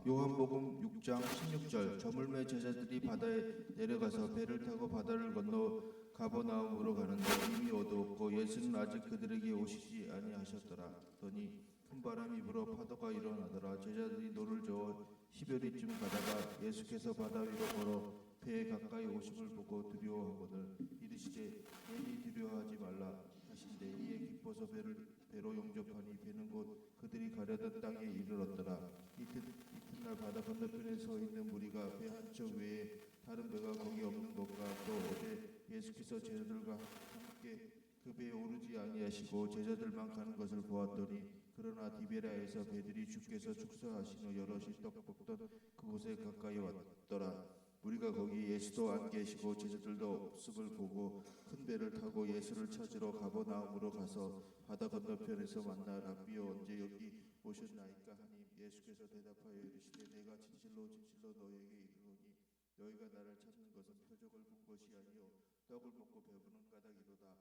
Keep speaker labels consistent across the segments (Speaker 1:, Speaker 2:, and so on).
Speaker 1: 요한복음 6장 16절. 저물매 제자들이 바다에 내려가서 배를 타고 바다를 건너 가버나움으로 가는데 이미 어두웠고 예수는 아직 그들에게 오시지 아니하셨더라. 더니 큰 바람이 불어 파도가 일어나더라. 제자들이 노를 저어 히베리쯤 가다가 예수께서 바다 위로 걸어 배에 가까이 오심을 보고 두려워하거늘 이르시되 괜히 두려워하지 말라 하신대 이에 기뻐서 배로 용접하니 배는 곧 그들이 가려던 땅에 이르렀더라. 이튿날 바다 건너편에 서 있는 무리가 배 한 척 외에 다른 배가 거기 없는 것과 또 어제 예수께서 제자들과 함께 그 배에 오르지 아니하시고 제자들만 가는 것을 보았더니 그러나 디베라에서 배들이 주께서 축사하신 후 여럿이 떡 볶던 그곳에 가까이 왔더라. 우리가 거기 예수도 안 계시고 제자들도 없음을 보고 큰 배를 타고 예수를 찾으러 가버나움으로 가서 바다 건너편에서 만나 랍비여 언제 여기 오셨나이까 하니 예수께서 대답하여 이르시되 내가 진실로 진실로 너희에게 이르노니 너희가 나를 찾는 것은 표적을 본 것이 아니요 떡을 먹고 배부른 까닭이로다.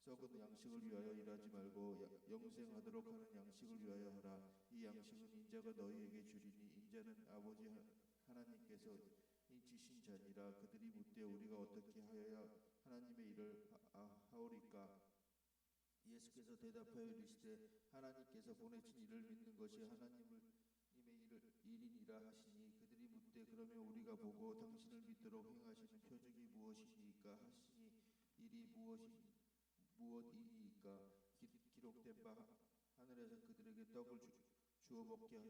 Speaker 1: 썩은 양식을 위하여 일하지 말고 영생하도록 하는 양식을 위하여 하라. 이 양식은 인자가 너희에게 주리니 인자는 아버지 하나님께서 인치신 자니라. 그들이 묻되 우리가 어떻게 하여야 하나님의 일을 하오리까? 예수께서 대답하여 이르시되 하나님께서 보내신 이를 믿는 것이 하나님의 일이니라 하시니 그들이 묻되 그러면 우리가 보고 당신을 믿도록 행하시는 표적이 무엇이니까 하시니 일이 무엇이니까 기록된 바 하늘에서 그들에게 떡을 주어 먹게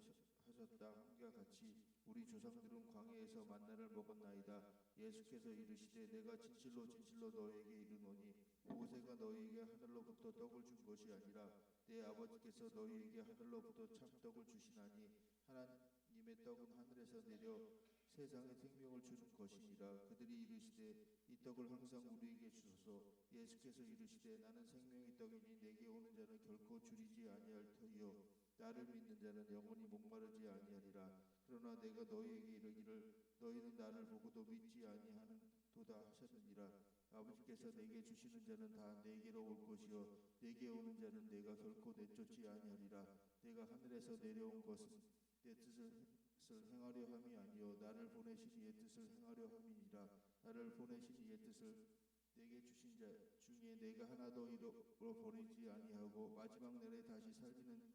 Speaker 1: 하셨다 함과 같이 우리 조상들은 광야에서 만나를 먹었나이다. 예수께서 이르시되 내가 진실로 진실로 너희에게 이르노니 모세가 너희에게 하늘로부터 떡을 준 것이 아니라 내 아버지께서 너희에게 하늘로부터 참떡을 주시나니 하나님의 떡은 하늘에서 내려 세상에 생명을 주는 것이니라. 그들이 이르시되 이 떡을 항상 우리에게 주소서. 예수께서 이르시되 나는 생명의 떡이니 내게 오는 자는 결코 줄이지 아니할 터이요 나를 믿는 자는 영원히 목마르지 아니하리라. 그러나 내가 너희에게 이르기를 너희는 나를 보고도 믿지 아니하는도다 하셨느니라. 아버지께서 내게 주시는 자는 다 내게로 올 것이요 내게 오는 자는 내가 결코 내쫓지 아니하리라. 내가 하늘에서 내려온 것은 내 뜻을 행하려 함이 아니요 나를 보내신 이의 뜻을 행하려 함이니라. 나를 보내신 이의 뜻을 내게 주신 자 중에 내가 하나도 잃어버리지 아니하고 마지막 날에 다시 살리는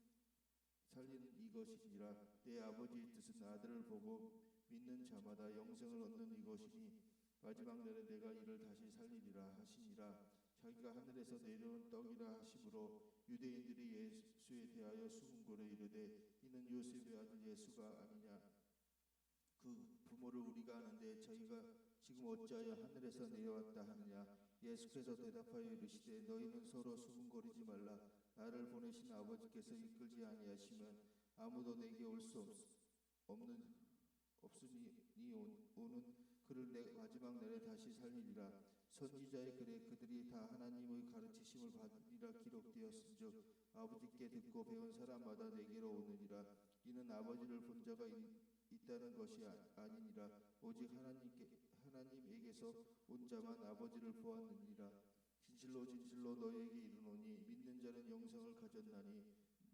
Speaker 1: 이것이니라. 내 아버지의 뜻은 아들을 보고 믿는 자마다 영생을 얻는 이것이니 마지막 날에 내가 이를 다시 살리리라 하시니라. 자기가 하늘에서 내려온 떡이라 하심으로 유대인들이 예수에 대하여 수군거려 이르되 이는 요셉의 아들 예수가 아니냐. 그 부모를 우리가 아는데 저희가 지금 어찌하여 하늘에서 내려왔다 하느냐. 예수께서 대답하여 이르시되 너희는 서로 수군거리지 말라. 나를 보내신 아버지께서 이끌지 아니하시면 아무도 내게 올 수 없으니 오는 그를 내 마지막 날에 다시 살리리라. 선지자의 글에 그들이 다 하나님의 가르치심을 받으리라 기록되었은즉 아버지께 듣고 배운 사람마다 내게로 오느니라. 이는 아버지를 본 자가 있다는 것이 아니니라. 오직 하나님에게서 온 자만 아버지를 보았느니라. 진실로 진실로 너희에게 이르노니 믿는 자는 영생을 가졌나니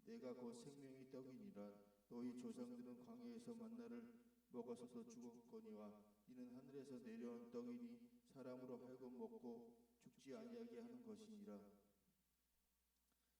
Speaker 1: 내가 곧 생명의 떡이니라. 너희 조상들은 광야에서 만나를 먹어서도 죽었거니와 이는 하늘에서 내려온 떡이니 사람으로 하여금 먹고 죽지 아니하게 하는 것이니라.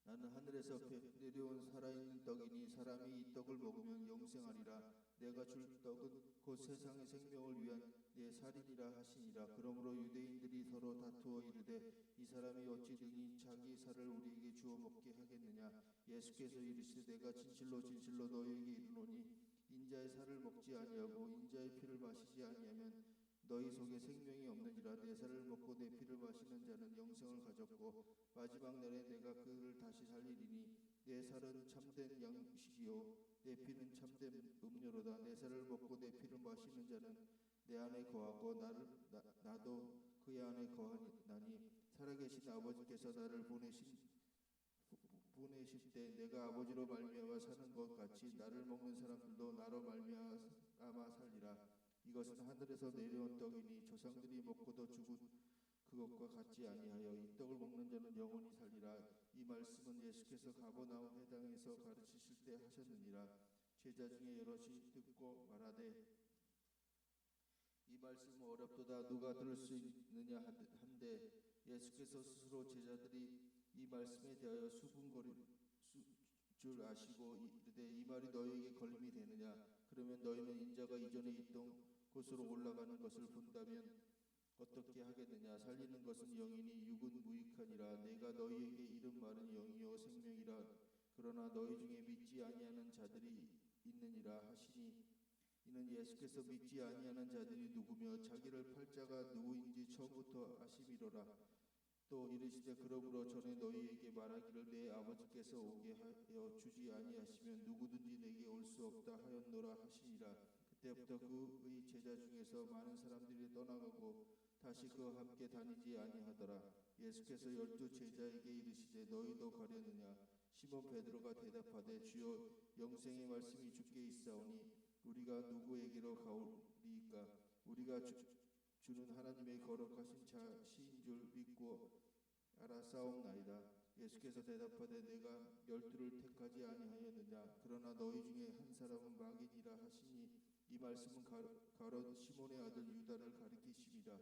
Speaker 1: 나는 하늘에서 내려온 살아있는 떡이니 사람이 이 떡을 먹으면 영생하리라. 내가 줄 떡은 곧 세상의 생명을 위한 내 살이니라 하시니라. 그러므로 유대인들이 서로 다투어 이르되 이 사람이 어찌 능히 자기 살을 우리에게 주어 먹게 하겠느냐. 예수께서 이르시되 내가 진실로 진실로 너희에게 이르노니 인자의 살을 먹지 아니하고 인자의 피를 마시지 아니하면 너희 속에 생명이 없느니라. 내 살을 먹고 내 피를 마시는 자는 영생을 가졌고 마지막 날에 내가 그를 다시 살리리니 내 살은 참된 양식이요 내 피는 참된 음료로다. 내 살을 먹고 내 피를 마시는 자는 내 안에 거하고 나도 그의 안에 거하나니 살아계신 아버지께서 나를 보내실 때 내가 아버지로 말미암아 사는 것 같이 나를 먹는 사람들도 나로 말미암아 살리라. 이것은 하늘에서 내려온 떡이니 조상들이 먹고도 죽은 그것과 같지 아니하여 이 떡을 먹는 자는 영원히 살리라. 이 말씀은 예수께서 가버나움 회당에서 가르치실 때 하셨느니라. 제자 중에 여럿이 듣고 말하되 이 말씀은 어렵도다 누가 들을 수 있느냐 한데 예수께서 스스로 제자들이 이 말씀에 대하여 수군거릴 줄 아시고 이르되 이 말이 너희에게 걸림이 되느냐 그러면 너희는 인자가 이전에 있던 곳으로 올라가는 것을 본다면 어떻게 하겠느냐 살리는 것은 영이니 육은 무익하니라 내가 너희에게 이른 말은 영이요 생명이라 그러나 너희 중에 믿지 아니하는 자들이 있느니라 하시니 이는 예수께서 믿지 아니하는 자들이 누구며 자기를 팔 자가 누구인지 처음부터 아심이로라 또 이르시되 그러므로 전에 너희에게 말하기를 내 아버지께서 오게 하여 주지 아니하시면 누구든지 내게 올 수 없다 하였노라 하시니라 그때부터 그의 제자 중에서 많은 사람들이 떠나가고 다시 그와 함께 다니지 아니하더라 예수께서 12 제자에게 이르시되 너희도 가려느냐 시몬 베드로가 대답하되 주여 영생의 말씀이 주께 있사오니 우리가 누구에게로 가오리이까 우리가 주는 하나님의 거룩하신 자신 줄 믿고 알아싸움나이다 예수께서 대답하되 내가 12를 택하지 아니하였느냐 그러나 너희 중에 한 사람은 마귀니라 하시니 이 말씀은 가룟 시몬의 아들 유다를 가리키심이라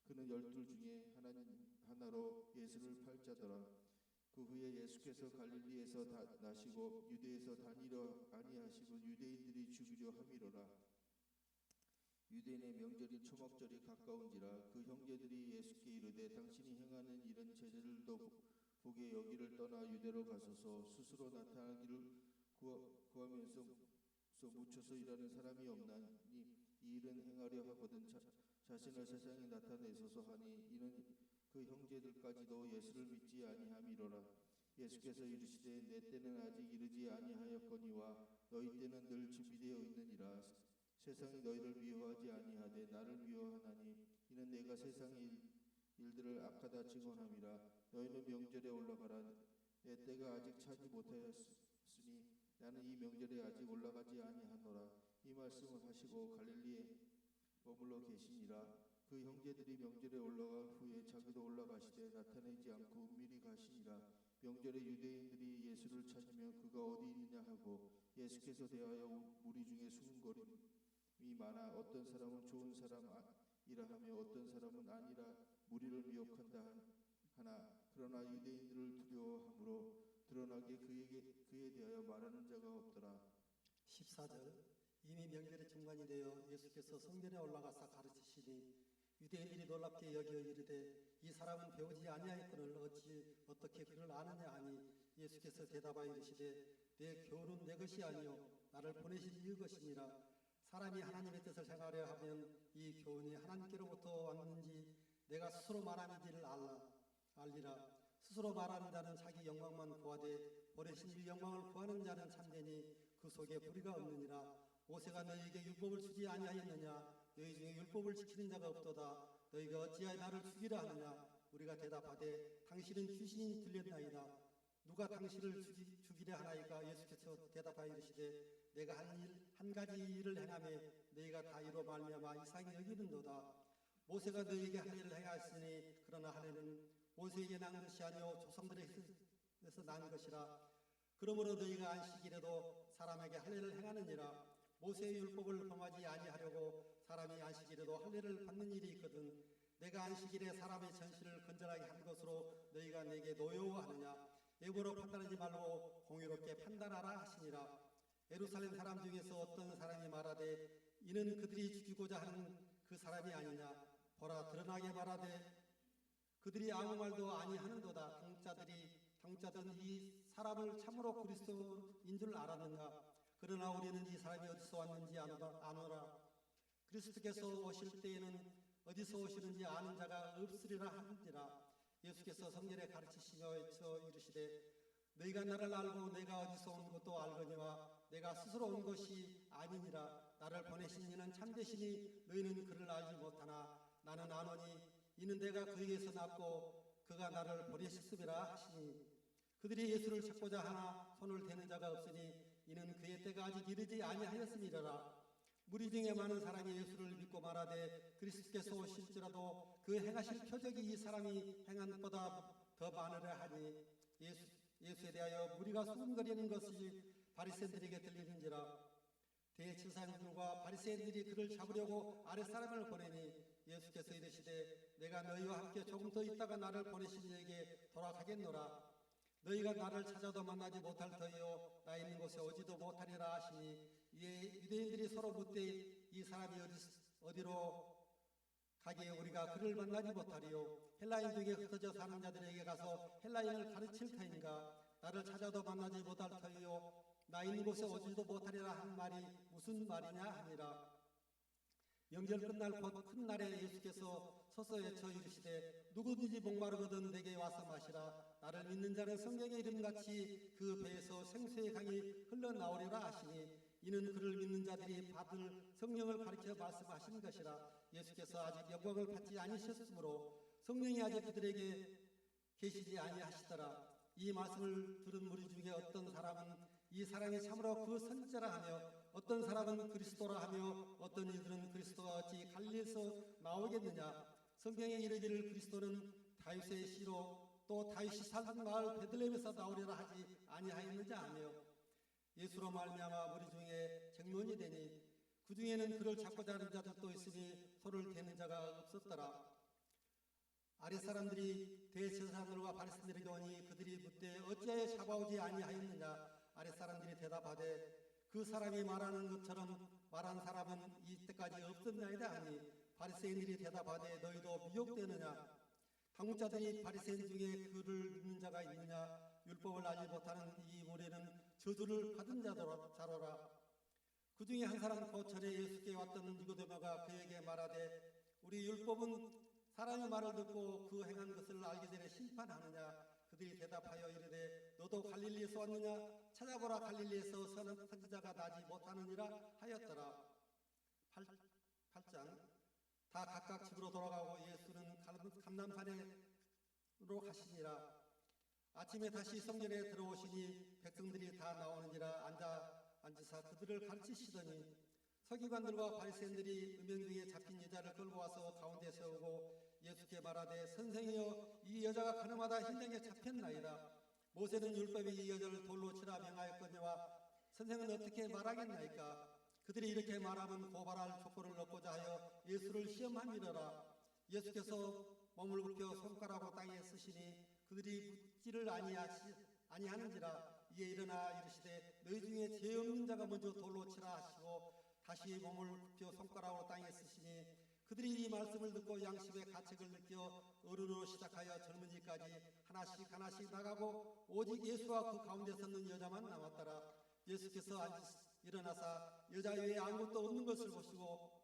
Speaker 1: 그는 12 중에 하나로 예수를 팔 자더라 그 후에 예수께서 갈릴리에서 나시고 유대에서 다니려 아니하시고 유대인들이 죽이려 함이로라 유대인의 명절인 초막절이 가까운지라 그 형제들이 예수께 이르되 당신이 행하는 일은 제자들도 보게 여기를 떠나 유대로 가소서 스스로 나타나기를 구하면서 묻혀서 일하는 사람이 없나니 이 일은 행하려 하거든 자신을 세상에 나타내소서 하니 이는 그 형제들까지도 예수를 믿지 아니함이로라 예수께서 이르시되 내 때는 아직 이르지 아니하였거니와 너희 때는 늘 준비되어 있느니라 세상이 너희를 미워하지 아니하되 나를 미워하나니 이는 내가 세상의 일들을 악하다 증언함이라 너희는 명절에 올라가라 내 때가 아직 차지 못하였으니 나는 이 명절에 아직 올라가지 아니하노라 이 말씀을 하시고 갈릴리에 머물러 계시니라 그 형제들이 명절에 올라간 후에 자기도 올라가시되 나타내지 않고 은밀히 가시니라 명절에 유대인들이 예수를 찾으며 그가 어디 있느냐 하고 예수께서 대하여 무리 중에 수군거림이 많아 어떤 사람은 좋은 사람이라 하며 어떤 사람은 아니라 무리를 미혹한다 하나 그러나 유대인들을 두려워함으로 드러나게 그에 대하여 말하는 자가 없더라
Speaker 2: 14절 이미 명절의 중간이 되어 예수께서 성전에 올라가사 가르치시니 유대인들이 놀랍게 여겨 이르되 이 사람은 배우지 아니하였거늘 어떻게 그를 아느냐 하니 예수께서 대답하여 이르시되 내 교훈은 내 것이 아니요 나를 보내신 이의 것이니라 사람이 하나님의 뜻을 행하려 하면 이 교훈이 하나님께로부터 왔는지 내가 스스로 말하는지를 알리라 스스로 말하는 자는 자기 영광만 구하되 보내신 이 영광을 구하는 자는 참되니 그 속에 불의가 없느니라 모세가 너희에게 율법을 주지 아니하였느냐 너희 중에 율법을 지키는 자가 없도다 너희가 어찌하여 나를 죽이라 하느냐 우리가 대답하되 당신은 귀신이 들렸나이다 누가 당신을 죽이려 하나이까 예수께서 대답하여 이르시되 내가 한 가지 일을 행하매 너희가 다 이로 말미암아 이상히 여기는도다 모세가 너희에게 한 일을 행하였으니 그러나 한 일은 모세에게 난 것이 아니요 조상들에게서 난 것이라 그러므로 너희가 안식일에도 사람에게 할 일을 행하느니라 모세의 율법을 범하지 아니하려고 사람이 안식일에도 할 일을 받는 일이 있거든 내가 안식일에 사람의 전신을 건전하게 한 것으로 너희가 내게 노여워하느냐 예고로 판단하지 말고 공의롭게 판단하라 하시니라 예루살렘 사람 중에서 어떤 사람이 말하되 이는 그들이 죽이고자 하는 그 사람이 아니냐 보라 드러나게 말하되 그들이 아무 말도 아니하는도다 당자들은 이 사람을 참으로 그리스도인 줄 알았는가 그러나 우리는 이 사람이 어디서 왔는지 아노라 그리스도께서 오실 때에는 어디서 오시는지 아는 자가 없으리라 하는지라 예수께서 성전에 가르치시며 외쳐 이르시되 너희가 나를 알고 내가 어디서 온 것도 알거니와 내가 스스로 온 것이 아니니라 나를 보내신 이는 참되시니 너희는 그를 알지 못하나 나는 아노니 이는 내가 그에게서 났고 그가 나를 보내셨음이라 하시니 그들이 예수를 찾고자 하나 손을 대는 자가 없으니 이는 그의 때가 아직 이르지 아니하였음이라 무리 중에 많은 사람이 예수를 믿고 말하되 그리스도께서 오실지라도 그 행하실 표적이 이 사람이 행한 것보다 더 많으라 하니 예수에 대하여 무리가 수군거리는 것이 바리새인들에게 들리는지라 대제사장들과 바리새인들이 그를 잡으려고 아랫사람을 보내니 예수께서 이르시되 내가 너희와 함께 조금 더 있다가 나를 보내신 이에게 돌아가겠노라. 너희가 나를 찾아도 만나지 못할 터이요 나 있는 곳에 오지도 못하리라 하시니 이에 유대인들이 서로 묻되 이 사람이 어디로 가기에 우리가 그를 만나지 못하리요. 헬라인 중에 흩어져 사는 자들에게 가서 헬라인을 가르칠 터인가. 나를 찾아도 만나지 못할 터이요 나 있는 곳에 오지도 못하리라 한 말이 무슨 말이냐 하니라. 명절 끝날 곧 큰 날에 예수께서 서서 외쳐 이르시되 누구든지 목마르거든 내게 와서 마시라. 나를 믿는 자는 성경의 이름같이 그 배에서 생수의 강이 흘러나오리라 하시니 이는 그를 믿는 자들이 받을 성령을 가리켜 말씀하신 것이라. 예수께서 아직 영광을 받지 아니하셨으므로 성령이 아직 그들에게 계시지 아니하시더라. 이 말씀을 들은 무리 중에 어떤 사람은 이 사람이 참으로 그 선지자라 하며 어떤 사람은 그리스도라 하며 어떤 이들은 그리스도가 어찌 갈릴리에서 나오겠느냐. 성경에 이르기를 그리스도는 다윗의 씨로 또 다윗이 살던 마을 베들레헴에서 나오리라 하지 아니하였느냐 하며 예수로 말미암아 무리 중에 쟁론이 되니 그 중에는 그를 잡고자 하는 자들도 있으니 손을 대는 자가 없었더라. 아랫사람들이 대제사장들과 바리새인들에게 오니 그들이 묻되 어찌하여 잡아오지 아니하였느냐. 아랫사람들이 대답하되 그 사람이 말하는 것처럼 말한 사람은 이때까지 없었나이다 하니 바리새인들이 대답하되 너희도 미혹되느냐. 당국자들이 바리새인 중에 그를 믿는 자가 있느냐. 율법을 알지 못하는 이 무리는 저주를 받은 자로라. 그 중에 한 사람 곧 전에 예수께 왔던 니고데모가 그에게 말하되 우리 율법은 사람의 말을 듣고 그 행한 것을 알기 전에 심판하느냐. 그들이 대답하여 이르되 너도 갈릴리에서 왔느냐. 찾아보라 갈릴리에서 선지자가 나지 못하느니라 하였더라. 8장 다 각각 집으로 돌아가고 예수는 감람산으로 가시니라. 아침에 다시 성전에 들어오시니 백성들이 다 나오느니라. 앉으사 그들을 가르치시더니 서기관들과 바리새인들이 음행 중에 잡힌 여자를 끌고 와서 가운데 세우고 예수께 말하되 선생이여 이 여자가 가늠하다 현장에 잡혔나이다. 모세는 율법에 이 여자를 돌로 치라 명하였거니와 선생은 어떻게 말하겠나이까. 그들이 이렇게 말하면 고발할 조건을 얻고자 하여 예수를 시험함이러라. 예수께서 몸을 굽혀 손가락으로 땅에 쓰시니 그들이 묻지를 아니하는지라. 이에 일어나 이르시되 너희 중에 죄 없는 자가 먼저 돌로 치라 하시고 다시 몸을 굽혀 손가락으로 땅에 쓰시니 그들이 이 말씀을 듣고 양심의 가책을 느껴 어른으로 시작하여 젊은이까지 하나씩 나가고 오직 예수와 그 가운데 섰는 여자만 남았더라. 예수께서 일어나사 여자 외에 아무것도 없는 것을 보시고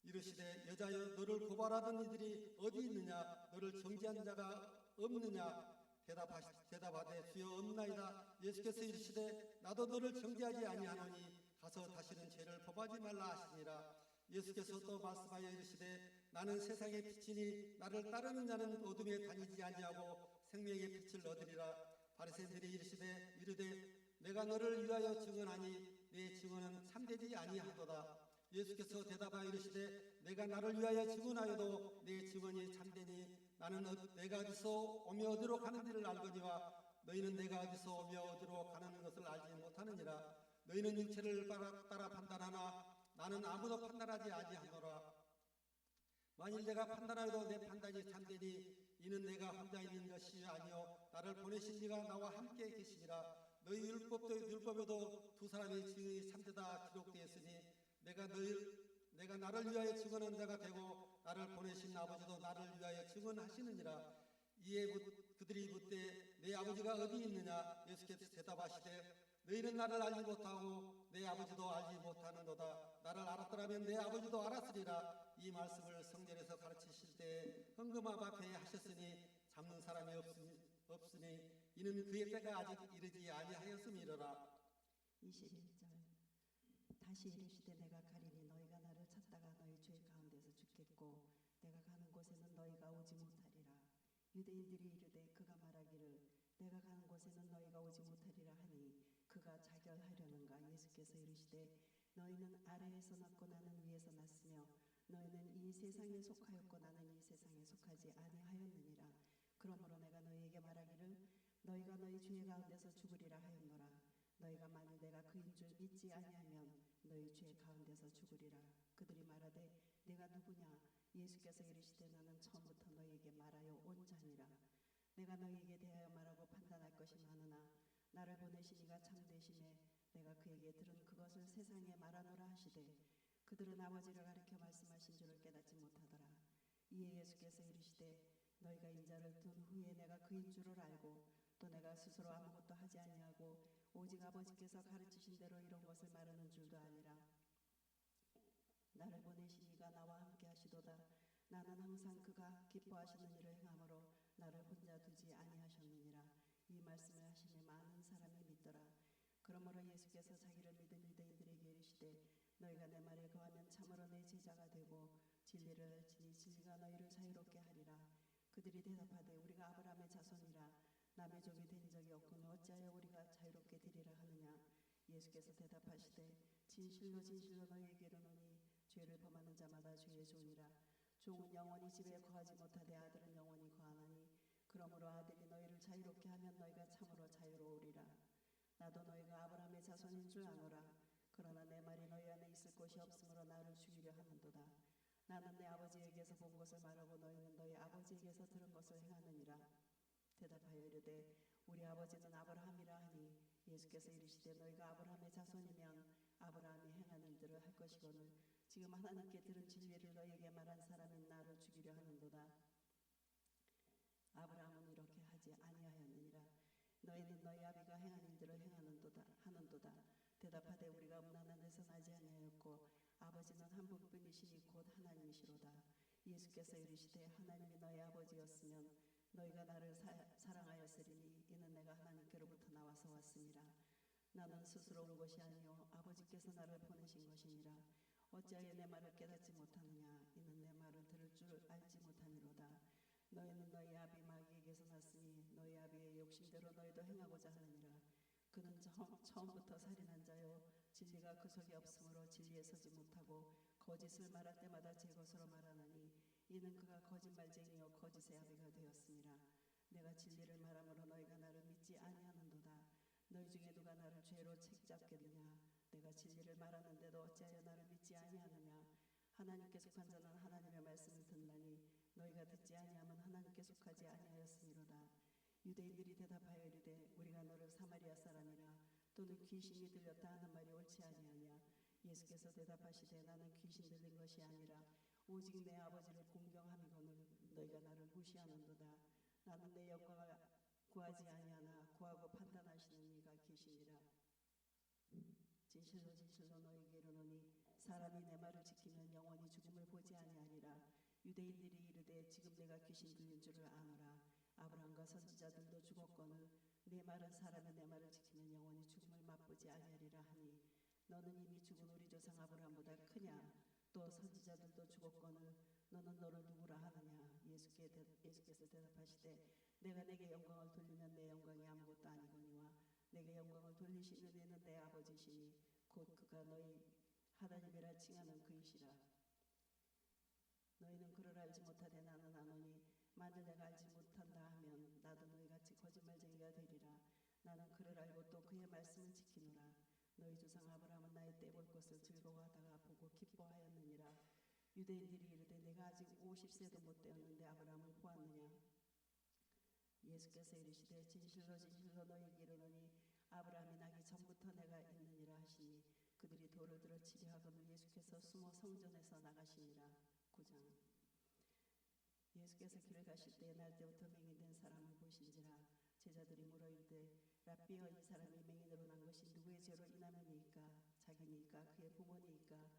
Speaker 2: 이르시되 여자여 너를 고발하던 이들이 어디 있느냐. 너를 정죄한 자가 없느냐. 대답하되 주여 없나이다. 예수께서 이르시되 나도 너를 정죄하지 아니하노니 가서 다시는 죄를 범하지 말라 하시니라. 예수께서 또 말씀하여 이르시되 나는 세상의 빛이니 나를 따르는 자는 어둠에 다니지 아니하고 생명의 빛을 얻으리라. 바리새인들이 이르되 내가 너를 위하여 증언하니 내 증언은 참되지 아니하도다. 예수께서 대답하여 이르시되 내가 나를 위하여 증언하여도 내 증언이 참되니 나는 내가 어디서 오며 어디로 가는지를 알거니와 너희는 내가 어디서 오며 어디로 가는 것을 알지 못하느니라. 너희는 육체를 따라 판단하나 나는 아무도 판단하지 아니하노라. 만일 내가 판단하여도 내 판단이 참되니 이는 내가 혼자 있는 것이 아니요 나를 보내신 이가 나와 함께 계시니라. 너희 율법에도 두 사람의 증언이 참되다 기록되었으니 내가 나를 위하여 증언한 자가 되고 나를 보내신 아버지도 나를 위하여 증언하시느니라. 이에 그들이 묻되 내 아버지가 어디 있느냐. 예수께서 대답하시되 너희는 나를 알지 못하고 내 아버지도 알지 못하는도다. 나를 알았더라면 내 아버지도 알았으리라. 이 말씀을 성전에서 가르치실 때 헌금함 앞에 하셨으니 잡는 사람이 없으니 이는 그의 때가 아직 이르지 아니하였음이로라.
Speaker 3: 21절 다시 이르시되 내가 가리니 너희가 나를 찾다가 너희 죄 가운데서 죽겠고 내가 가는 곳에는 너희가 오지 못하리라. 유대인들이 이르되 그가 말하기를 내가 가는 곳에는 너희가 오지 못하리라 하니 그가 자결하려는가. 예수께서 이르시되 너희는 아래에서 났고 나는 위에서 났으며 너희는 이 세상에 속하였고 나는 이 세상에 속하지 아니하였느니라. 그러므로 내가 너희에게 말하기를 너희가 너희 죄 가운데서 죽으리라 하였노라. 너희가 만일 내가 그인 줄 믿지 아니하면 너희 죄 가운데서 죽으리라. 그들이 말하되 내가 누구냐? 예수께서 이르시되 나는 처음부터 너희에게 말하여 온 자니라. 내가 너희에게 대하여 말하고 판단할 것이 많으나 나를 보내신 이가 참되심에 내가 그에게 들은 그것을 세상에 말하노라 하시되 그들은 아버지를 가리켜 말씀하신 줄을 깨닫지 못하더라. 이에 예수께서 이르시되 너희가 인자를 둔 후에 내가 그인 줄을 알고 또 내가 스스로 아무것도 하지 아니하고 오직 아버지께서 가르치신 대로 이런 것을 말하는 줄도 아니라 나를 보내신 이가 나와 함께 하시도다. 나는 항상 그가 기뻐하시는 일을 행함으로 나를 혼자 두지 아니하셨느니라. 이 말씀을 하시매 많은 사람이 믿더라. 그러므로 예수께서 자기를 믿은 유대인들에게 이르시되 너희가 내 말에 거하면 참으로 내 제자가 되고 진리를 알지니 진리가 너희를 자유롭게 하리라. 그들이 대답하되 우리가 아브라함의 자손이라 남의 종이 된 적이 없거늘 어찌하여 우리가 자유롭게 되리라 하느냐. 예수께서 대답하시되 진실로 진실로 너희에게 이르노니 죄를 범하는 자마다 죄의 종이라. 종은 영원히 집에 거하지 못하되 아들은 영원히 거하나니 그러므로 아들이 너희를 자유롭게 하면 너희가 참으로 자유로우리라. 나도 너희가 아브라함의 자손인 줄 아노라. 그러나 내 말이 너희 안에 있을 곳이 없으므로 나를 죽이려 하는도다. 나는 내 아버지에게서 본 것을 말하고 너희는 너희 아버지에게서 들은 것을 행하느니라. 대답하여 이르되 우리 아버지는 아브라함이라 하니 예수께서 이르시되 너희가 아브라함의 자손이면 아브라함이 행한 일들을 할 것이거늘 지금 하나님께 들은 진리를 너희에게 말한 사람인 나를 죽이려 하는도다. 아브라함은 이렇게 하지 아니하였느니라. 너희는 너희 아비가 행한 일들을 하는도다. 대답하되 우리가 음란한 데서 나지 아니하였고 아버지는 한 분뿐이시니 곧 하나님이시로다. 예수께서 이르시되 하나님이 너희 아버지였으면 너희가 나를 사랑하였으리니 이는 내가 하나님께로부터 나와서 왔음이라. 나는 스스로 온 것이 아니요 아버지께서 나를 보내신 것이니라. 어찌하여 내 말을 깨닫지 못하느냐. 이는 내 말을 들을 줄 알지 못함이로다. 너희는 너희 아비 마귀에게서 났으니 너희 아비의 욕심대로 너희도 행하고자 하느니라. 그는 처음부터 살인한 자요 진리가 그 속에 없으므로 진리에 서지 못하고 거짓을 말할 때마다 제 것으로 말하나니 이는 그가 거짓말쟁이요 거짓의 아비가 되었음이라. 내가 진리를 말함으로 너희가 나를 믿지 아니하는도다. 너희 중에 누가 나를 죄로 책잡겠느냐. 내가 진리를 말하는데도 어찌하여 나를 믿지 아니하느냐. 하나님께 속한 자는 하나님의 말씀을 듣나니 너희가 듣지 아니하면 하나님께 속하지 아니하였음이로다. 유대인들이 대답하여 이르되 우리가 너를 사마리아 사람이라 또는 귀신이 들렸다 하는 말이 옳지 아니하냐. 예수께서 대답하시되 나는 귀신 들린 것이 아니라 오직 내 아버지를 공경함이거늘 너희가 나를 무시하는도다. 나는 내 영광을 구하지 아니하나 구하고 판단하시는 이가 계시니라. 진실로 진실로 너희에게 이르노니 사람이 내 말을 지키면 영원히 죽음을 보지 아니하리라. 유대인들이 이르되 지금 내가 귀신 들린 줄을 아노라. 아브라함과 선지자들도 죽었거늘 내 말은 사람이 내 말을 지키면 영원히 죽음을 맛보지 아니하리라 하니 너는 이미 죽은 우리 조상 아브라함보다 크냐. 또 선지자들도 죽었거늘 너는 너를 누구라 하느냐. 예수께서 대답하시되 내가 내게 영광을 돌리면 내 영광이 아무것도 아니거니와 내게 영광을 돌리시는 이는 내 아버지시니 곧 그가 너희 하나님이라 칭하는 그이시라. 너희는 그를 알지 못하되 나는 아노니 만일 내가 알지 못한다 하면 나도 너희같이 거짓말쟁이가 되리라. 나는 그를 알고 또 그의 말씀을 지키노라. 너희 조상 아브라함은 나의 때 볼 것을 즐거워하다가 보고 기뻐하였느니라. 유대인들이 이르되 내가 아직 50세도 못 되었는데 아브라함을 보았느냐. 예수께서 이르시되 진실로 진실로 너희에게 이르노니 아브라함이 나기 전부터 내가 있느니라 하시니 그들이 돌을 들어 치려 하거늘 예수께서 숨어 성전에서 나가시니라. 9장. 예수께서 길을 가실 때에 날 때부터 맹인된 사람을 보신지라. 제자들이 물어 이르되 랍비여 이 사람이 맹인으로 난 것이 누구의 죄로 인함이니이까 자기니이까 그의 부모니이까.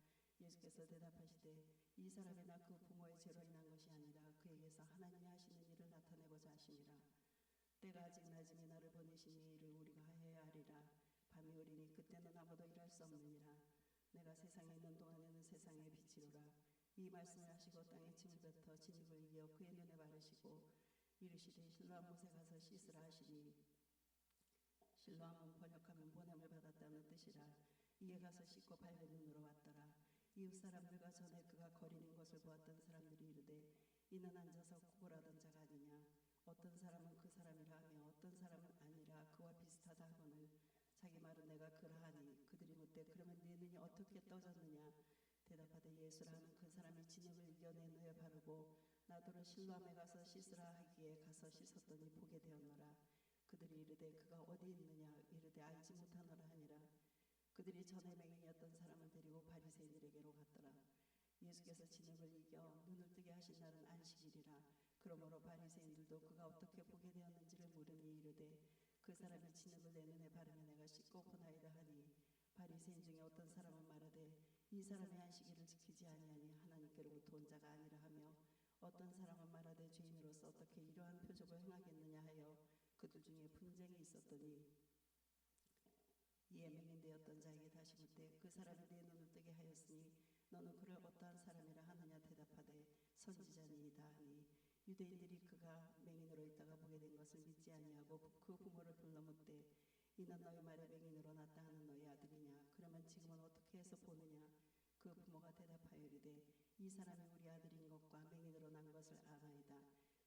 Speaker 3: 예수께서 대답하시되 이 사람이나 그 부모의 죄로 인한 것이 아니라 그에게서 하나님이 하시는 일을 나타내고자 하심이라. 때가 아직 낮음이 나를 보내시니 이 일을 우리가 하여야 하리라. 밤이 오리니 그때는 아무도 일할 수 없느니라. 내가 세상에 있는 동안에는 세상의 빛이로라. 이 말씀을 하시고 땅에 침을 뱉어 진흙을 이겨 그의 눈에 바르시고 이르시되 실로암 못에 가서 씻으라 하시니 실로암은 번역하면 보냄을 받았다는 뜻이라. 이에 가서 씻고 밝은 눈으로 왔더라. 이웃 사람들과 전에 그가 거리는 것을 보았던 사람들이 이르되 이는 앉아서 구걸하던 자가 아니냐. 어떤 사람은 그 사람이라 하며 어떤 사람은 아니라 그와 비슷하다 하거늘 자기 말은 내가 그러하니 그들이 묻되 묻되 그러면 네 눈이 어떻게 떠졌느냐 대답하되 예수라 하는 그 사람이 진흙을 이겨 내 눈에 바르고 나더러 실로암에 가서 씻으라 하기에 가서 씻었더니 보게 되었노라. 그들이 이르되 그가 어디 있느냐 이르되 알지 못하노라 하니라. 그들이 전에 맹인이었던 사람을 데리고 바리새인들에게로 갔더라. 예수께서 진흙을 이겨 눈을 뜨게 하신 날은 안식일이라. 그러므로 바리새인들도 그가 어떻게 보게 되었는지를 물으니 이르되 그 사람이 진흙을 내 눈에 바르며 내가 씻고 보나이다 하니 바리새인 중에 어떤 사람은 말하되 이 사람이 안식일을 지키지 아니하니 하나님께로부터 온 자가 아니라 하며 어떤 사람은 말하되 죄인으로서 어떻게 이러한 표적을 행하겠느냐 하여 그들 중에 분쟁이 있었더니 이에 맹인되었던 자에게 다시 묻되 그 사람이 내 눈을 뜨게 하였으니 너는 그를 어떠한 사람이라 하느냐 대답하되 선지자니이다 하니 유대인들이 그가 맹인으로 있다가 보게 된 것을 믿지 아니하고 그 부모를 불러 묻되 이는 너희 말에 맹인으로 났다 하는 너희 아들이냐 그러면 지금은 어떻게 해서 보느냐 그 부모가 대답하여 이르되 이 사람이 우리 아들인 것과 맹인으로 난 것을 아나이다.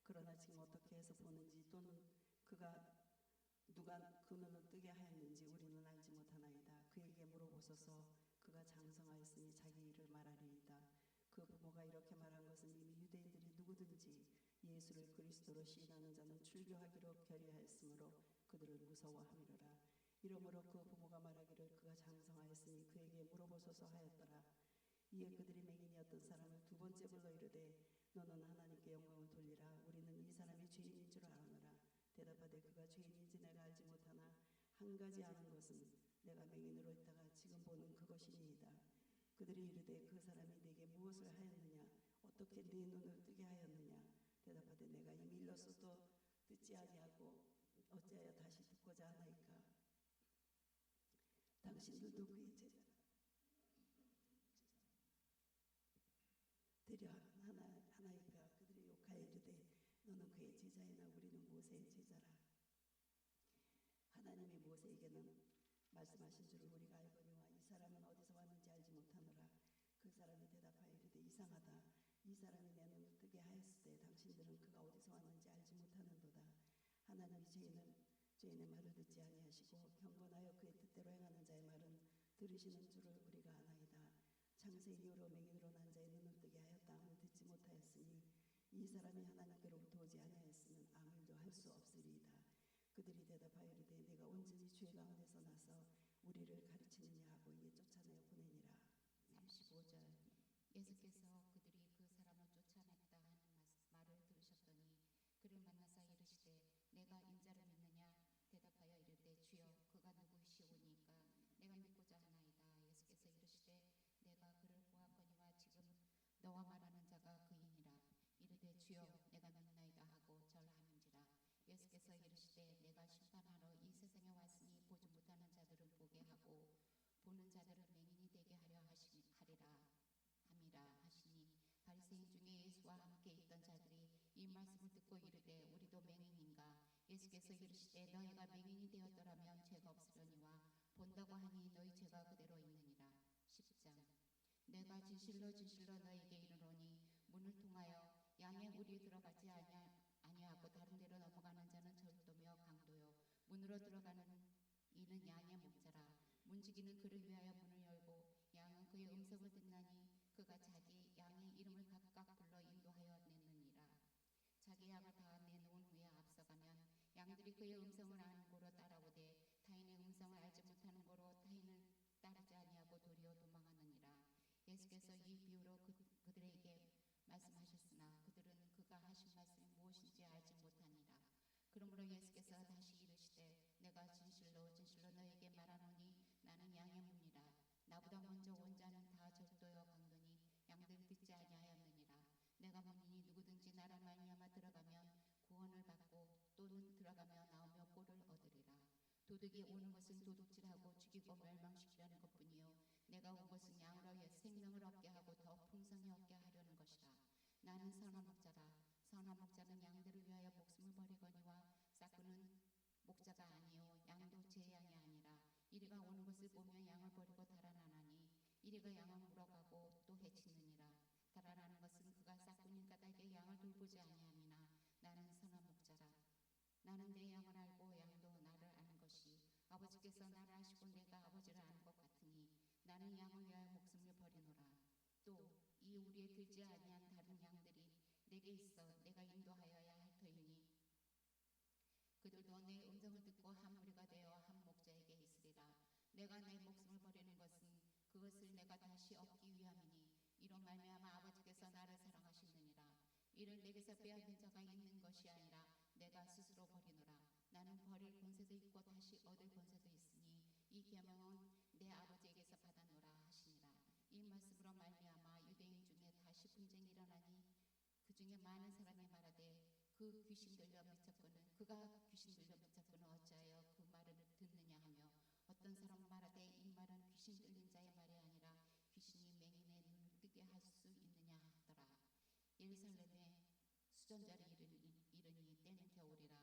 Speaker 3: 그러나 지금 어떻게 해서 보는지 또는 그가 누가 그 눈을 뜨게 하였는지 우리는 알지 못하나이다. 그에게 물어보소서. 그가 장성하였으니 자기 일을 말하리이다. 그 부모가 이렇게 말한 것은 이미 유대인들이 누구든지 예수를 그리스도로 시인하는 자는 출교하기로 결의하였으므로 그들을 무서워함이로라. 이러므로 그 부모가 말하기를 그가 장성하였으니 그에게 물어보소서 하였더라. 이에 그들이 맹인이었던 사람을 두 번째 불러 이르되 너는 하나님께 영광을 돌리라. 우리는 이 사람이 죄인인 줄 아노라. 대답하되 그가 죄인인지 내가 알지 못하나 한 가지 아는 것은 내가 맹인으로 있다가 지금 보는 그것이니이다. 그들이 이르되 그 사람이 네게 무엇을 하였느냐 어떻게 네 눈을 뜨게 하였느냐 대답하되 내가 이미 일렀어도 듣지 아니하고 어찌하여 다시 듣고자 하나이까. 당신들도 그의 제자라. 되려 하나이까. 그들이 욕하여 이르되 너는 그의 제자이나 우리는 모세의 제자라. 하나님이 모세에게는 말씀하신 줄을 우리가 알거니와 이 사람은 어디서 왔는지 알지 못하노라. 그 사람이 대답하여 이르되 이상하다. 이 사람이 내 눈을 뜨게 하였으되 당신들은 그가 어디서 왔는지 알지 못하는도다. 하나님이 죄인의 말을 듣지 아니하시고 경건하여 그의 뜻대로 행하는 자의 말은 들으시는 줄을 우리가 아나이다. 창세 이후로 맹인으로 난 자의 눈을 뜨게 하였다 함을 듣지 못하였으니 이 사람이 하나님께로부터 오지 아니하였으면 아무 일도 할 수 없으리이다. 그들이 대답하여 이르되 네가 온전히 죄 가운데서 나서 우리를 가르치느냐 하고 이에 쫓아내어 보내니라.
Speaker 4: 35절 예수께서 그들이 그 사람을 쫓아냈다 하는 말을 들으셨더니 그를 만나사 이르시되 내가 인자를 믿느냐 대답하여 이르되 주여 그가 누구시오니까 내가 믿고자 하나이다. 예수께서 이르시되 내가 그를 보았거니와 지금 너와 말하는 자가 그이니라. 이르되 주여 내가 믿나이다 하고 절하는지라. 예수께서 이르시되 내가 심판하러 이 세상에 왔으니 보지 못하는 자들은 보게 하고 보는 자들은 맹인이 되게 하려 하리라 함이라 하시니 바리새인 중에 예수와 함께 있던 자들이 이 말씀을 듣고 이르되 우리도 맹인인가. 예수께서 이르시되 너희가 맹인이 되었더라면 죄가 없으려니와 본다고 하니 너희 죄가 그대로 있느니라. 10장 내가 진실로 진실로 너희에게 이르노니 문을 통하여 양의 우리에 들어가지 아니하고 다른 데로 넘어가는 자는 절도며 강도요 문으로 들어가는 이는 양의 목자라. 문지기는 그를 위하여 문을 열고 양은 그의 음성을 듣나니 그가 자기 양의 이름을 각각 불러 인도하여 내느니라. 자기 양을 다 내놓은 후에 앞서가면 양들이 그의 음성을 아는 고로 따라오되 타인의 음성을 알지 못하는 고로 타인을 따르지 아니하고 도리어 도망하느니라. 예수께서 이 비유로 그들에게 말씀하셨으나 그들은 그가 하신 말씀이 무엇인지 알지 못하니라. 그러므로 예수께서 다시 이르시되 내가 진실로 진실로 너에게 말하노니 나는 양의 문이라. 나보다 먼저 온 자는 다 절도요 강도니 양들이 듣지 아니하였느니라. 내가 문이니 누구든지 나로 말미암아 들어가면 구원을 받고 또는 들어가며 나오며 꼴을 얻으리라. 도둑이 오는 것은 도둑질하고 죽이고 멸망시키려는 것뿐이요 내가 온 것은 양으로 생명을 얻게 하고 더 풍성히 얻게 하려는 것이라. 나는 선한 목자라. 선한 목자는 양들을 위하여 목숨을 버리거니와 싹구는 목자가 아니요 양도 제 양이 아니라. 이리가 오는 것을 보며 양을 버리고 달아나나니 이리가 양을 물어가고 또 해치느니라. 달아나는 것은 그가 싹군인 까닭에 양을 돌보지 아니함이나 나는 선한 목자라. 나는 내 양을 알고 양도 나를 아는 것이 아버지께서 나를 아시고 내가 아버지를 아는 것 같으니 나는 양을 위하여 목숨을 버리노라. 또 이 우리에 들지 아니한 다른 양들이 내게 있어 내가 인도하여야 할 터이니 그들도 내 음성을 듣고 한 무리가 되어 한 목자에게 있으리라. 내가 내 목숨을 버리는 것은 그것을 내가 다시 얻기 위함이니 이로 말미암아 아버지께서 나를 사랑하시느니라. 이를 내게서 빼앗는 자가 있는 것이 아니라 내가 스스로 버리노라. 나는 버릴 권세도 있고 다시 얻을 권세도 있으니 이 계명은 내 아버지에게서 받았노라 하시니라. 이 말씀으로 말미암아 유대인 중에 다시 분쟁이 일어나니 그 중에 많은 사람이 말하되 그가 귀신 들려 미쳤거늘 어찌하여 그 말을 듣느냐 하며 어떤 사람은 말하되 이 말은 귀신 들린 자의 말이 아니라 귀신이 맹인의 눈을 뜨게 할 수 있느냐 하더라. 예루살렘에 수전자를 이르니 때는 겨울이라.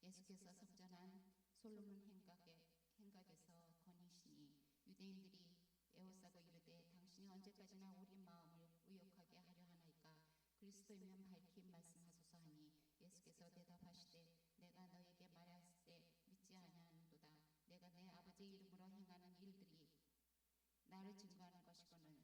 Speaker 4: 예수께서 성전한 솔로몬 행각에서 거니시니 유대인들이 에워싸고 이르되 당신이 언제까지나 우리 마음을 의욕하게 하려 하나이까? 그리스도이면 밝히 말씀하소서 하니 예수께서 대답하시되 내가 너에게 말했을 때 믿지 아니하는도다. 내가 내 아버지의 이름으로 행하는 일들이 나를 증거하는 것이거늘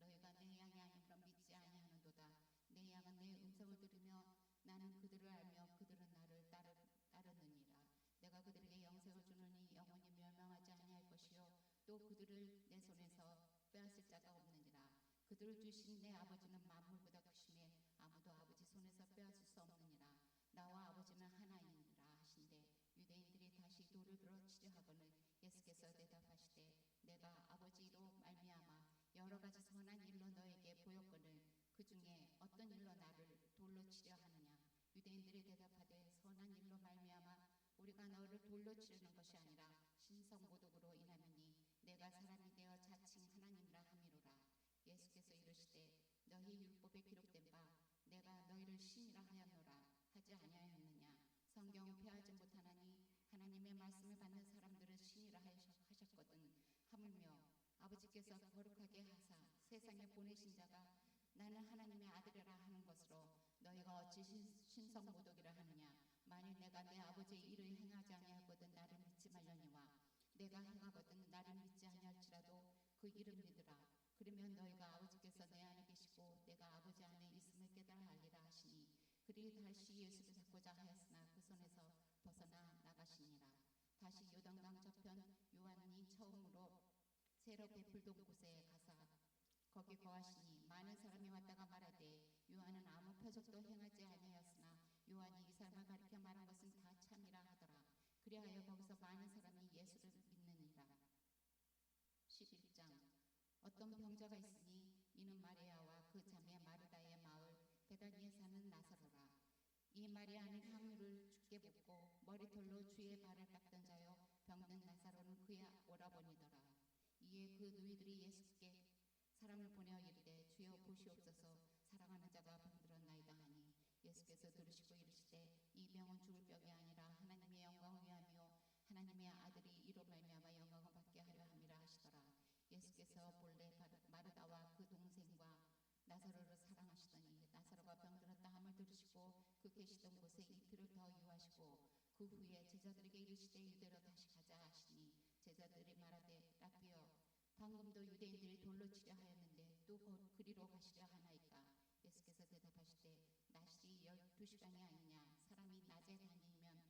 Speaker 4: 너희가 내 양이 아니므로 믿지 아니하는도다. 내 양은 내 음성을 들으며 나는 그들을 알며 그들은 나를 따르느니라. 내가 그들에게 영생을 주느니 영원히 멸망하지 아니할 것이요 또 그들을 내 손에서 빼앗을 자가 없느니라. 그들을 주신 내 아버지는 만물보다 크심에 아무도 아버지 손에서 빼앗을 수 없느니라. 나와 아버지는 하나이니라 하신대 유대인들이 다시 돌을 들어 치려 하거늘 예수께서 대답하시되 내가 아버지로 말미암아 여러 가지 선한 일로 너에게 보였거늘 그 중에 어떤 일로 나를 돌로 치려 하느냐? 유대인들이 대답하되 선한 일로 말미암아 우리가 너를 돌로 치려는 것이 아니라 신성모독으로 인함이니 내가 사람이 되어 자칭 하나님이라 함이로라. 예수께서 이르시되 너희 율법에 기록된 바 내가 너희를 신이라 하였노라 하지 아니하였느냐? 성경은 폐하지 못하나니 하나님의 말씀을 받는 사람들을 신이라 하셨거든. 하물며 아버지께서 거룩하게 하사 세상에 보내신 자가 나는 하나님의 아들이라 하는 것으로 너희가 어찌 신성모독이라 하느냐? 만일 내가 내 아버지의 일을 행하지 아니하거든 나를 믿지 말려니와 내가 행하거든 나를 믿지 아니할지라도 그 일을 믿으라. 그러면 너희가 아버지께서 내 안에 계시고 내가 아버지 안에 있음을 깨달아 알리라 하시니 그들이 다시 예수를 잡고자 하였으나 그 손에서 벗어나 나가시니라. 다시 요단강 저편 요한이 처음으로 새로 베풀던 곳에 가사 거기 거하시니 많은 사람이 왔다가 말하되 요한은 아무 표적도 행하지 아니하였으나 요한이 이 사람을 가리켜 말한 것은 다 참이라 하더라. 그리하여 거기서 많은 사람이 예수를 믿느니라. 11장 어떤 병자가 있으니 이는 마리아와 그 자매 마르다의 마을 베다니에 사는 나사로라. 이 마리아는 향유를 주께 붓고 머리털로 주의 발을 닦던 자요 병든 나사로는 그의 오라버니더라. 이에 그 누이들이 예수께 사람을 보내어 이르되 주여 보시옵소서 사랑하는 자가 병들었나이다 하니 예수께서 들으시고 이르시되 이 병은 죽을 병이 아니라 하나님의 영광을 위함이요 하나님의 아들이 이로 말미암아 영광을 받게 하려 함이라 하시더라. 예수께서 본래 마르다와 그 동생과 나사로를 사랑하시더니 나사로가 병들었다 함을 들으시고 그 계시던 곳에 이틀을 더 유하시고 그 후에 제자들에게 이르시되 유대로 다시 가자 하시니 제자들이 말하되 라삐여 방금도 유대인들이 돌로 치려 하였는데 또 곧 그리로 가시려 하나이까? 예수께서 대답하시되 낮이 12시간이 아니냐? 사람이 낮에 다니면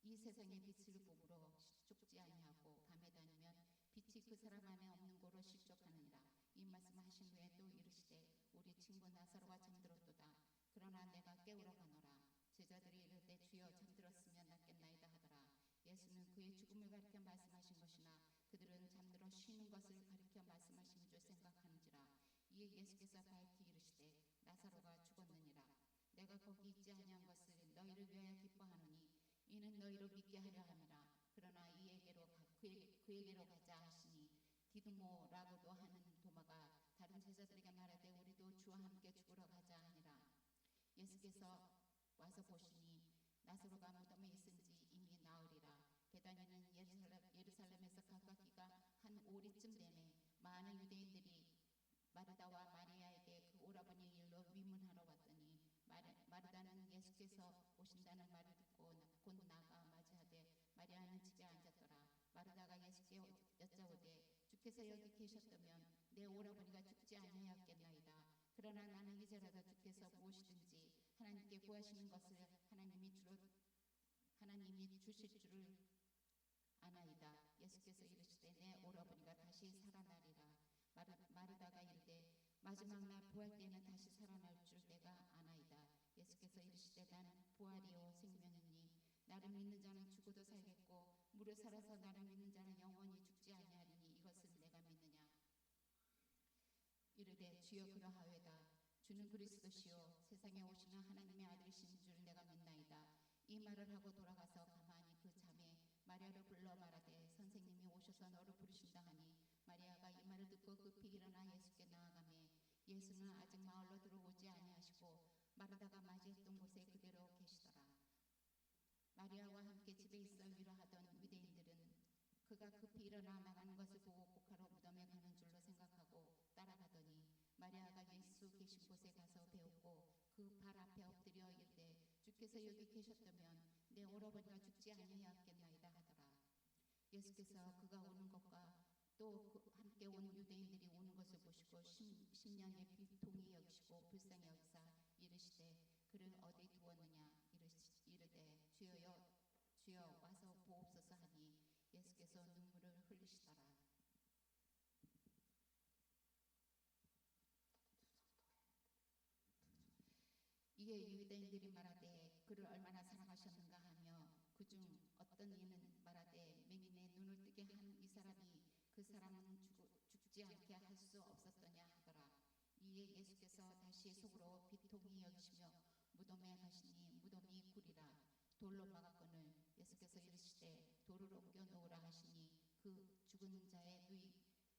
Speaker 4: 이 세상의 빛을 보므로 실족지 아니하고 밤에 다니면 빛이 그 사람 안에 없는 고로 실족하느니라. 이 말씀을 하신 후에 또 이르시되 우리 친구 나사로가 잠들었도다. 그러나 내가 깨우러 가노라. 제자들이 이르되 주여 잠들었으면 낫겠나이다 하더라. 예수는 그의 죽음을 가리켜 말씀하신 것이나 그들은 잠들어 쉬는 것을 가리켜 말씀하신 줄 생각하는지라. 이에 예수께서 밝히 이르시되 나사로가 죽었느니라. 내가 거기 있지 아니한 것을 너희를 위하여 기뻐하노니 이는 너희로 믿게 하려 함이라. 그러나 그에게로 가자 하시니 디두모라고도 하는 도마가 다른 제자들에게 말하되 우리도 주와 함께 죽으러 가자 하니라. 예수께서 와서 보시니 나사로가 무덤에 있은지 이미 나으리라. 베다니는 예루살렘에서 가깝기가 한 오리쯤 되매 많은 유대인들이 마르다와 마리아에게 그 오라버니 일로 위문하러 왔더니 마르다는 예수께서 오신다는 말을 듣고 곧 나가 맞이하되 마리아는 집에 앉았더라. 마르다가 예수께 여짜오되 주께서 여기 계셨다면 내 오라버니가 죽지 아니하였겠나이다. 그러나 나는 이제라도 주께서 무엇이든지 하나님께 구하시는 것을 하나님이 주실 줄을 아나이다. 예수께서 이르시되 내 오라버니가 다시 살아나리라. 마르다가 이르되 마지막 날 부활 때에는 다시 살아날 줄 내가 아나이다. 예수께서 이르시되 나는 부활이요 생명이니 나를 믿는 자는 죽어도 살겠고 무릇 살아서 나를 믿는 자는 영원히 죽지 아니하리니 이것은 내가 믿느냐. 이르되 주여 그러하외다. 주는 그리스도시요 세상에 오시는 하나님의 아들이신 줄 내가 믿나이다. 이 말을 하고 돌아가서 가만히 그 자매 마리아를 불러 말하되 선생님이 오셔서 너를 부르신다 하니 마리아가 이 말을 듣고 급히 일어나 예수께 나아가매 예수는 아직 마을로 들어오지 아니하시고 마르다가 맞이했던 곳에 그대로 계시더라. 마리아와 함께 집에 있어 위로하던 유대인들은 그가 급히 일어나 나가는 것을 보고 곡하러 무덤에 가는 줄로 생각하고 따라가더니 마리아가 예수 계신 곳에 가서 배웠고 그 발 앞에 엎드려 이르되 주께서 여기 계셨다면 내 오라버니가 죽지 아니하였겠나이다 하더라. 예수께서 그가 우는 것과 또 함께 온 유대인들이 우는 것을 보시고 심령의 비통히 여기시고 불쌍히 여기사 이르시되 그를 어디 두었느냐. 이르되 주여 와서 보옵소서 하니 예수께서 눈물을 흘리시더라. 이에 유대인들이 말하되 그를 얼마나 사랑하셨는가 하며 그중 어떤 이는 말하되 맹인의 눈을 뜨게 한 이 사람이 그 사람은 죽지 않게 할 수 없었더냐 하더라. 이에 예수께서 다시 속으로 비통히 여기시며 무덤에 가시니 무덤이 구리라 돌로 막았거늘 예수께서 이르시되 돌을 옮겨 놓으라 하시니 그 죽은 자의 누이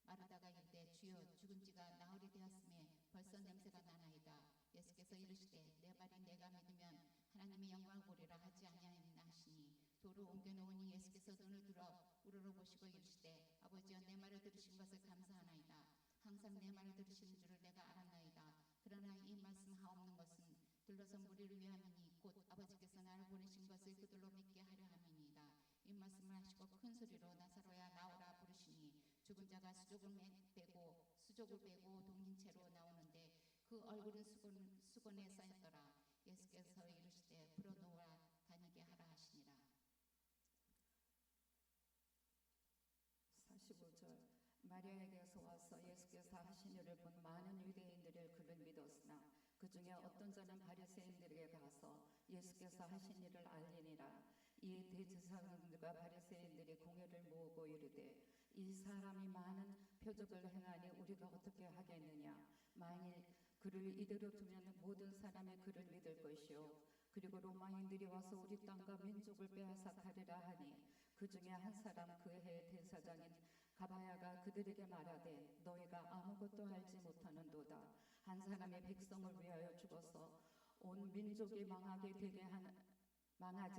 Speaker 4: 마르다가 이르되 주여 죽은 지가 나흘이 되었음에 벌써 냄새가 나나이다. 예수께서 이르시되 내 말이 내가 믿으면 하나님의 영광을 보리라 하지 아니하였나 하시니 돌을 옮겨 놓으니 예수께서 눈을 들어 우러러보시고 이르시되 아버지여 내 말을 들으신 것을 감사하나이다. 항상 내 말을 들으시는 줄을 내가 알았나이다. 그러나 이 말씀하옵는 것은 들러서 무리를 위함이니 곧 아버지께서 나를 보내신 것을 그들로 믿게 하려 함이니이다. 이 말씀을 하시고 큰 소리로 나사로야 나오라 부르시니 죽은 자가 수족을 빼고 동인 채로 나오는데 그 얼굴은 수건에 쌓였더라. 예수께서 이르시되 풀어놓으라 다니게 하라 하시니라.
Speaker 5: 45절 마리아에게서 와서 예수께서 하신 일을 본 많은 유대인들이 그를 믿었으나 그 중에 어떤 자는 바리새인들에게 가서 예수께서 하신 일을 알리니라. 이에 대제사장들과 바리새인들이 공회를 모으고 이르되 이 사람이 많은 표적을 행하니 우리가 어떻게 하겠느냐. 만일 그를 이대로 두면 모든 사람이 그를 믿을 것이요 그리고 로마인들이 와서 우리 땅과 민족을 빼앗아 가리라 하니 그 중에 한 사람 그 해의 대사장인 가바야가 그들에게 말하되 너희가 아무것도 알지 못하는도다. 한 사람이 백성을 위하여 죽어서 온 민족이 망하지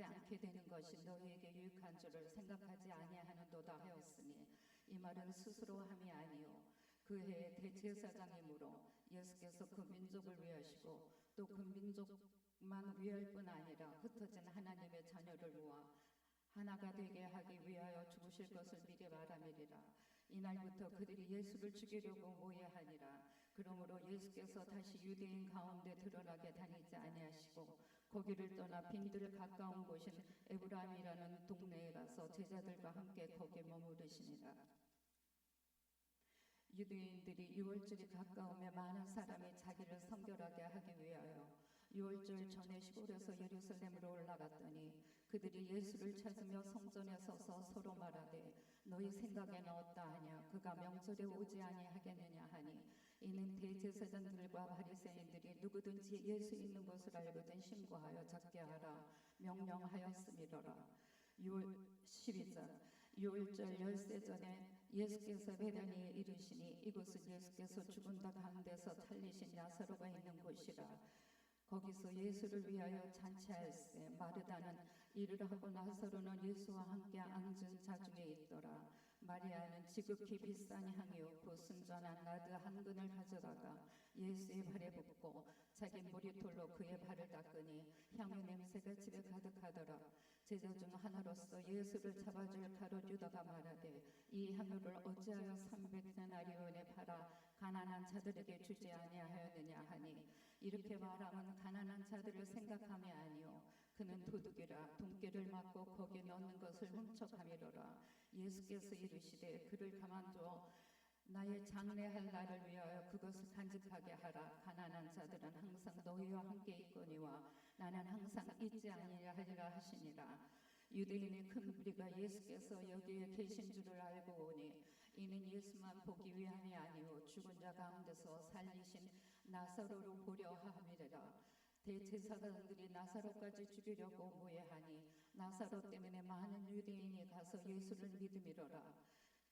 Speaker 5: 않게 되는 것이 너희에게 유익한 줄을 생각하지 아니하는도다 하였으니 이 말은 스스로 함이 아니요 그 해의 대제사장이므로 예수께서 그 민족을 위하시고 또 그 민족만 위할 뿐 아니라 흩어진 하나님의 자녀를 모아 하나가 되게 하기 위하여 죽으실 것을 미리 말함이리라. 이날부터 그들이 예수를 죽이려고 모여하니라. 그러므로 예수께서 다시 유대인 가운데 드러나게 다니지 아니하시고 거기를 떠나 빈들 가까운 곳인 에브라임이라는 동네에 가서 제자들과 함께 거기 머무르시니라. 유대인들이 유월절이 가까우며 많은 사람이 자기를 성결하게 하기 위하여 유월절 전에 시골에서 예루살렘으로 올라갔더니 그들이 예수를 찾으며 성전에 서서 서로 말하되 너희 생각에는 어떠하냐. 그가 명절에 오지 아니하겠느냐 하니 이는 대제사장들과 바리새인들이 누구든지 예수 있는 것을 알거든 신고하여 잡게 하라 명령하였음이로라. 12절 유월절 열세 전에 예수께서 베다니에 이르시니 이곳은 예수께서 죽은 자 가운데서 살리신 나사로가 있는 곳이라. 거기서 예수를 위하여 잔치하였으되 마르다는 일을 하고 나사로는 예수와 함께 앉은 자 중에 있더라. 마리아는 지극히 비싼 향유 순전한 나드 한 근을 가져다가 예수의 발에 붓고 자기 머리털로 그의 발을 닦으니 향유 냄새가 집에 가득하더라. 제자 중 하나로서 예수를 잡아줄 가룟 유다가 말하되 이 향유를 어찌하여 300데나리온에 팔아 가난한 자들에게 주지 아니하였느냐 하니 이렇게 말하면 가난한 자들을 생각함이 아니요 그는 도둑이라 돈깨를 맞고 거기 넣는 것을 훔쳐가미로라. 예수께서 이르시되 그를 가만두어 나의 장래할 날을 위하여 그것을 간직하게 하라. 가난한 자들은 항상 너희와 함께 있거니와 나는 항상 있지 아니하리라 하시니라. 유대인의 큰 무리가 예수께서 여기에 계신 줄을 알고 오니 이는 예수만 보기 위함이 아니오 죽은 자 가운데서 살리신 나사로를 보려 함이라. 대제사장들이 나사로까지 죽이려고 모해하니 나사로 때문에 많은 유대인이 가서 예수를 믿음이로라.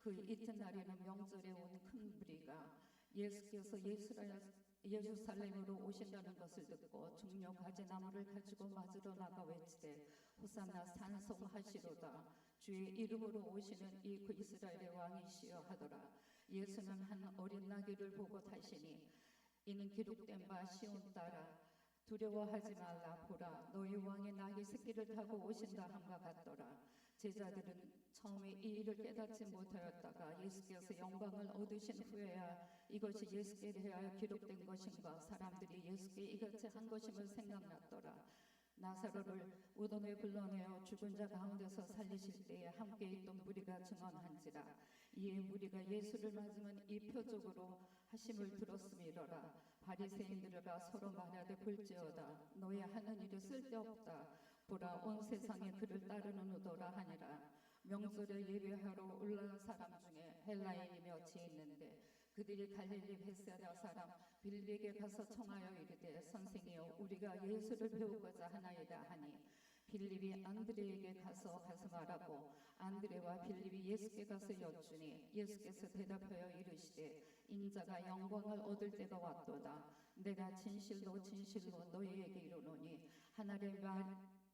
Speaker 5: 그 이튿날에는 명절에 온 큰 무리가 예수께서 예루살렘으로 오신다는 것을 듣고 종려 가지나무를 가지고 맞으러 나가 외치되 호산나 찬송하시로다. 주의 이름으로 오시는 이 그 이스라엘의 왕이시여 하더라. 예수는 한 어린 나귀를 보고 타시니 이는 기록된 바 시온 따라 두려워하지 말라. 보라 너희 왕이 나귀 새끼를 타고 오신다 함과 같더라. 제자들은 처음에 이 일을 깨닫지 못하였다가 예수께서 영광을 얻으신 후에야 이것이 예수께 대하여 기록된 것인가 사람들이 예수께 이같이 한 것임을 생각났더라. 나사로를 무덤에 불러내어 죽은 자 가운데서 살리실 때에 함께 있던 무리가 증언한지라. 이에 무리가 예수를 맞으면 이 표적으로 하심을 들었음이로라. 바리새인들아 서로 말하되 볼지어다 너희 하는 일이 쓸데없다. 보라 온 세상에 그를 따르는도다 하니라. 명절에 예배하러 올라간 사람 중에 헬라인이 몇이 있는데 그들이 갈릴리 베세다 사람 빌립에게 가서 청하여 이르되 선생이여 우리가 예수를 배우고자 하나이다 하니 빌립이 안드레에게 가서 말하고 안드레와 빌립이 예수께 가서 여쭈니 예수께서 대답하여 이르시되 인자가 영광을 얻을 때가 왔도다. 내가 진실로 너희에게 이르노니 한 알의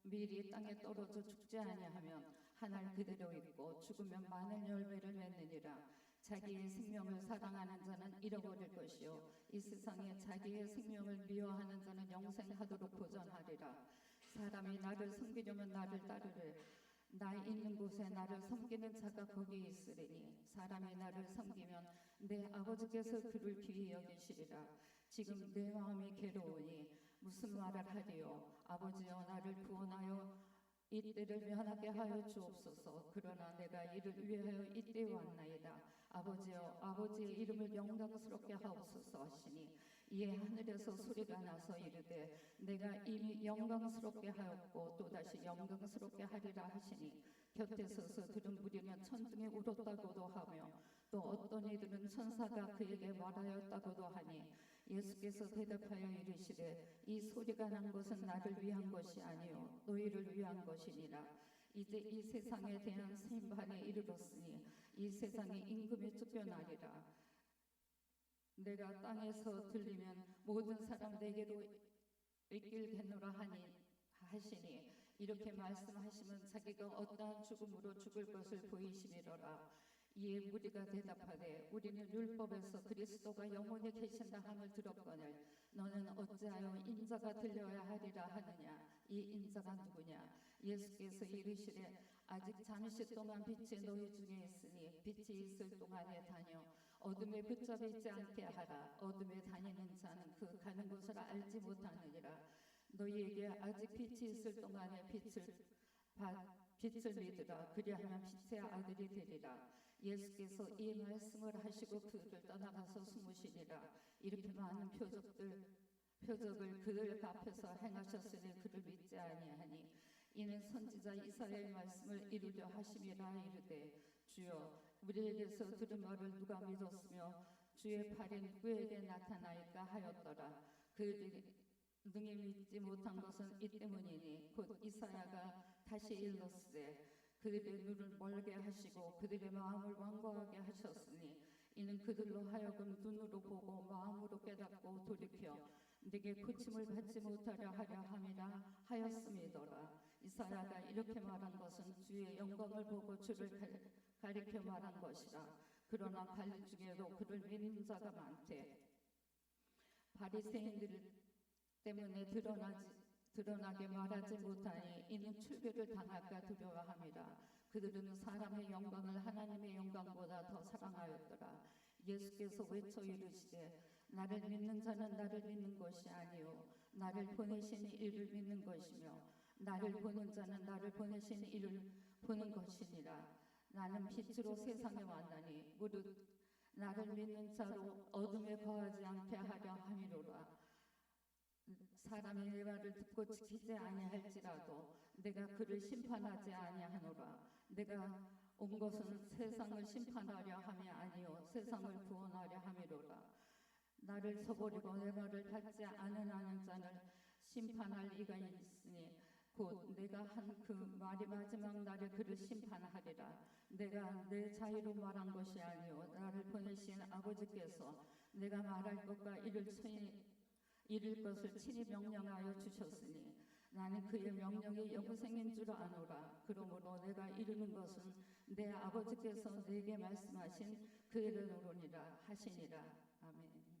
Speaker 5: 밀이 땅에 떨어져 죽지 아니하면 한 알 그대로 있고 죽으면 많은 열매를 맺느니라. 자기의 생명을 사랑하는 자는 잃어버릴 것이요 이 세상에 자기의 생명을 미워하는 자는 영생하도록 보전하리라. 사람이 나를 섬기려면 나를 따르래. 나 있는 곳에 나를 섬기는 자가 거기 있으리니 사람이 나를 섬기면 내 아버지께서 그를 귀히 여기시리라. 지금 내 마음이 괴로우니 무슨 말을 하리요. 아버지여 나를 구원하여 이때를 면하게 하여 주옵소서. 그러나 내가 이를 위하여 이때에 왔나이다. 아버지여 아버지의 이름을 영광스럽게 하옵소서 하시니 이에 하늘에서 소리가 나서 이르되 내가 이미 영광스럽게 하였고 또다시 영광스럽게 하리라 하시니 곁에 서서 들은 무리는 천둥에 울었다고도 하며 또 어떤 이들은 천사가 그에게 말하였다고도 하니 예수께서 대답하여 이르시되 이 소리가 난 것은 나를 위한 것이 아니요 너희를 위한 것이니라. 이제 이 세상에 대한 심판에 이르렀으니 이 세상이 임금에 쫓겨나리라. 내가 땅에서 들리면 모든 사람 내게로 이끌겠노라 하시니 이렇게 말씀하시면 자기가 어떠한 죽음으로 죽을 것을 보이심이로라. 이에 무리가 대답하되 우리는 율법에서 그리스도가 영원히 계신다 함을 들었거늘 너는 어찌하여 인자가 들려야 하리라 하느냐. 이 인자가 누구냐. 예수께서 이르시되 아직 잠시 동안 빛이 너희 중에 있으니 빛이 있을 동안에 다녀 어둠에 붙잡히지 않게 하라. 어둠에 다니는 자는 그 가는 곳을 알지 못하느니라. 너희에게 아직 빛이 있을 동안에 빛을 믿으라. 그리하면 빛의 아들이 되리라. 예수께서 이 말씀을 하시고 그를 떠나가서 숨으시니라. 이렇게 많은 표적을 그들 앞에서 행하셨으니 그를 믿지 아니하니 이는 선지자 이사야의 말씀을 이루려 하심이라. 이르되 주여 우리에게서 들은 말을 누가 믿었으며 주의 팔이 누구에게 나타나일까 하였더라. 그들이 능히 믿지 못한 것은 이 때문이니 곧 이사야가 다시 일렀으되 그들의 눈을 멀게 하시고 그들의 마음을 완고하게 하셨으니 이는 그들로 하여금 눈으로 보고 마음으로 깨닫고 돌이켜 네게 고침을 받지 못하려 하려 함이라 하였음이더라. 이사야가 이렇게 말한 것은 주의 영광을 보고 주를 가리켜 말한 것이라. 그러나 관리 중에도 그를 믿는 자가 많되 바리새인들 때문에 드러나게 말하지 못하니 이는 출교를 당할까 두려워함이라. 그들은 사람의 영광을 하나님의 영광보다 더 사랑하였더라. 예수께서 외쳐 이르시되 나를 믿는 자는 나를 믿는 것이 아니요 나를 보내신 이를 믿는 것이며 나를 보는 자는 나를 보내신 이를 보는 것이니라. 나는 빛으로 세상에 왔나니 무릇 나를 믿는 자로 어둠에 거하지 않게 하려 함이로라. 사람이 내 말을 듣고 지키지 아니할지라도 내가 그를 심판하지 아니하노라. 내가 온 것은 세상을 심판하려 함이 아니요 세상을 구원하려 함이로라. 나를 저버리고 내 말을 받지 않으려는 자는 심판할 이가 있으니 곧 내가 한 그 말이 마지막 날에 그를 심판하리라. 내가 내 자유로 말한 것이 아니요 나를 보내신 아버지께서 내가 말할 것과 이를 것을 친히 명령하여 주셨으니 나는 그의 명령이 영생인 줄 아노라. 그러므로 내가 이르는 것은 내 아버지께서 내게 말씀하신 그 이르노니라 하시니라. 아멘.